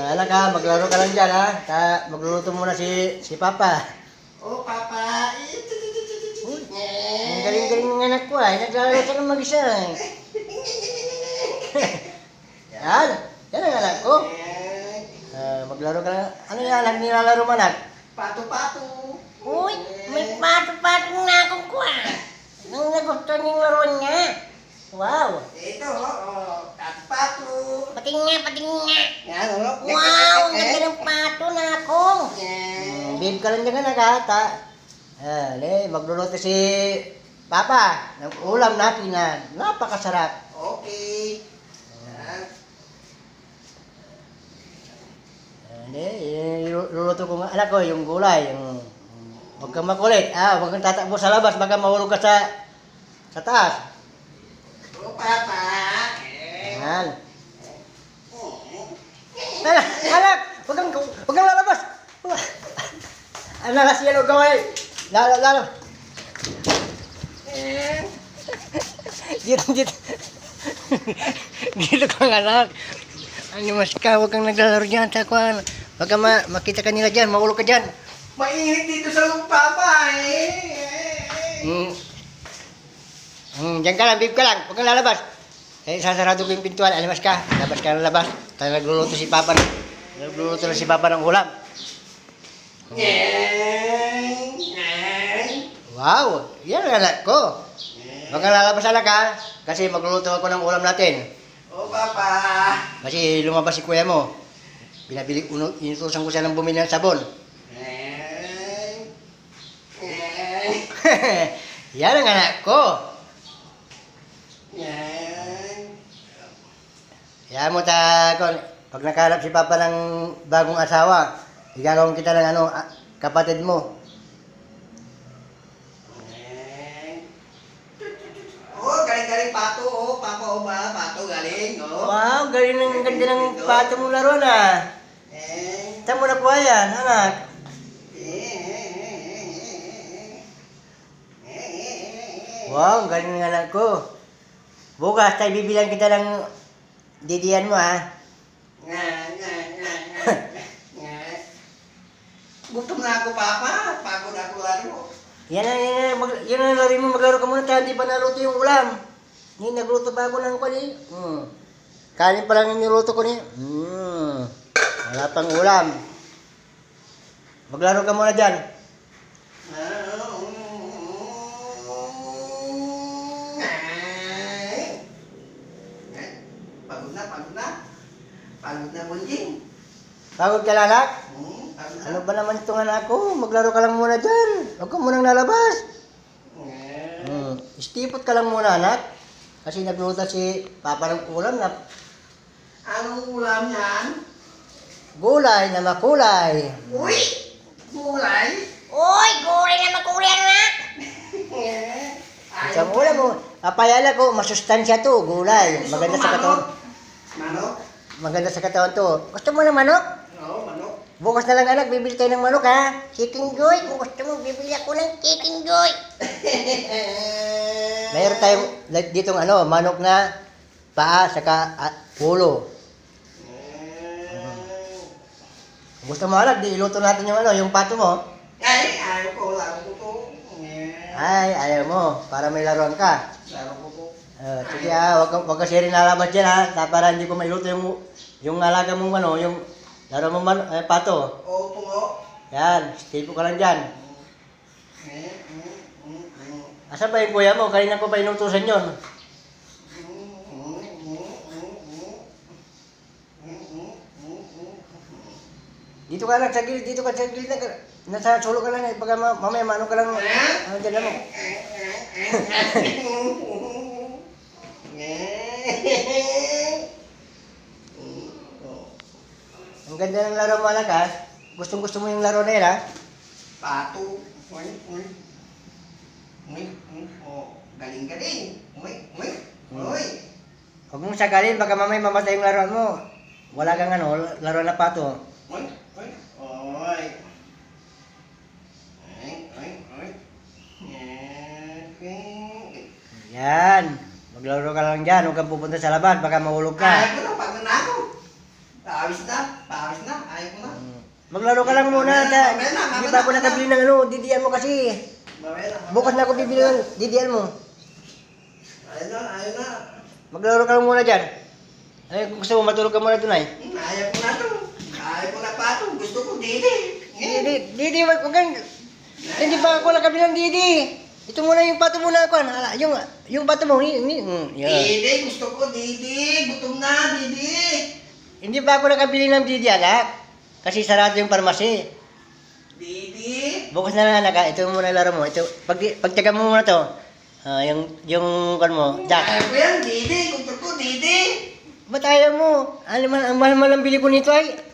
Anak ka, maglaro ka lang dyan ha. Magluluto muna si Papa. Oh, Papa. Uy, ang galing-galing ng anak ko naglalaro ka ng mag-isa Yan. Yan ang anak ko. Maglaro ka lang. Ano yung anak nilalaro mo anak? Pato-pato. Uy, may pato-pato na akong kuha. Nang nagustuhan yung laro niya. Wow. Ito, pato-pato. Pating nga. Yan, Wow, ang ganda ng pato na ako. Babe ka lang dyan anak ha. Magluluto si Papa ng ulam natin na napakasarap. Okay. Yan. Luluto ko nga anak ko yung gulay. Huwag kang makulit. Huwag kang tatakbo sa labas. Baka mahulog ka sa taas. Oh, Papa. Yan. Anak! Huwag kang lalabas! Anak, siya huwag gawin! Lalo! Dito! Dito kang anak! Ano mas ka? Huwag kang naglalaro dyan sa kwan. Baka makita ka nila dyan, mahulog ka dyan. Mainit dito sa loob, Papa Diyan ka lang, babe ka lang. Huwag kang lalabas. Sasarado ko yung pintuan. Alimas ka. Labas ka na labas. Nagluluto si Papa ng ulam. Wow! Yan ang anak ko. Huwag kang lalabas anak ha. Kasi magluluto ako ng ulam natin. Oh, Papa. Kasi lumabas si kuya mo. Inutusan ko siya ng bumili ng sabon. Yan ang anak ko. Yan mo pag nakahanap si Papa ng bagong asawa, igagawin kita ng kapatid mo. Oh, galing-galing pato. Oh, Papa, pato galing. Oh. Wow, galing ng ganda ng pato mo laro na. Saan mo nakuha yan, anak? Wow, galing ng anak ko. Bukas tayo bibilang kita ng didian mo ha. Gutom na ako, Papa. Pagod ako laro. Yan ang laro mo, maglaro ka muna tayo, hindi pa naluto yung ulam. Nagluto pa ako ng kani. Kanin pa lang yung niluto ko niya. Wala pang ulam. Maglaro ka muna dyan. Pagod na, Bunjing. Pagod ka lanak? Pagod na. Ano ba naman itong anak ko? Maglaro ka lang muna dyan. Huwag ka munang nalabas. Istipot ka lang muna anak. Kasi nagluto si Papa ng ulam na Anong ulam yan? gulay na makulay. Uy! Gulay? Uy, gulay na makulay na. Isang ulam mo. Papayala ko, masustansya to, gulay. Maganda sa katawan. Manok? Maganda sa katawan to. Gusto mo ng manok? Oo, manok. Bukas na lang anak, bibili tayo ng manok ha. Chicken joy, kung gusto mo, bibili ako ng chicken joy. Mayroon tayong ditong manok na paa saka ulo. Gusto mo anak, di iluto natin yung pato mo. Ay, ayaw ko. Laro ko to. Ay, ayaw mo. Para may laruan ka. Laro ko to. Sige wag kasi rin nalabas dyan ha. Para hindi ko mailuto yung alaga mong yung laro mong pato. Oo, tungo. Yan, stay ka lang dyan. Asan ba yung kuya mo? Kanina ko pa inutusan yun. Dito ka lang sa gilid, nasa sulo ka lang, pagka mamaya mano ka lang, dyan mo. Ang ganda ng laro mo anak ha. Gustong gusto mo yung laro na yan ha. Pato. Uy. Oh, galing-galing. Uy. Huwag mong sakalin, baka mamaya mamatay yung laruan mo. Wala kang laro na pato. Uy. Yan. Maglaro ka lang dyan, huwag kang pupunta sa labas, baka mahulog ka. Ayaw ko na, pagod na ako. Pawis na. Pawis na. Ayaw ko na. Maglaro ka lang muna. Mamaya na, Hindi pa ako nakabili ng ano, didian mo kasi. Mamaya na. Bukas na ako bibili ng didian mo. Ayaw na. Ayaw na. Maglaro ka lang muna dyan. Ay, kung gusto mo, matulog ka muna tunay. Ayaw ko na to. Ayaw ko na pato. Gusto ko didi. Didi, wag kang... Hindi pa ako nakabili ng Didi. Ito muna yung pato muna ako. Yung pato mo, yan. Didi. Gusto ko didi. Gutom na didi. Hindi pa ako nakabili ng Didi, anak. Kasi sarado yung parmasi. Didi. Bukas na lang, anak. Ito muna laro mo. Ito, pagtaga mo muna to. Yung kan mo, Jack. Ayaw ko yan didi. Gusto ko didi. Ba't ayaw mo? Ang mahal-mahal ang bili ko nito ay.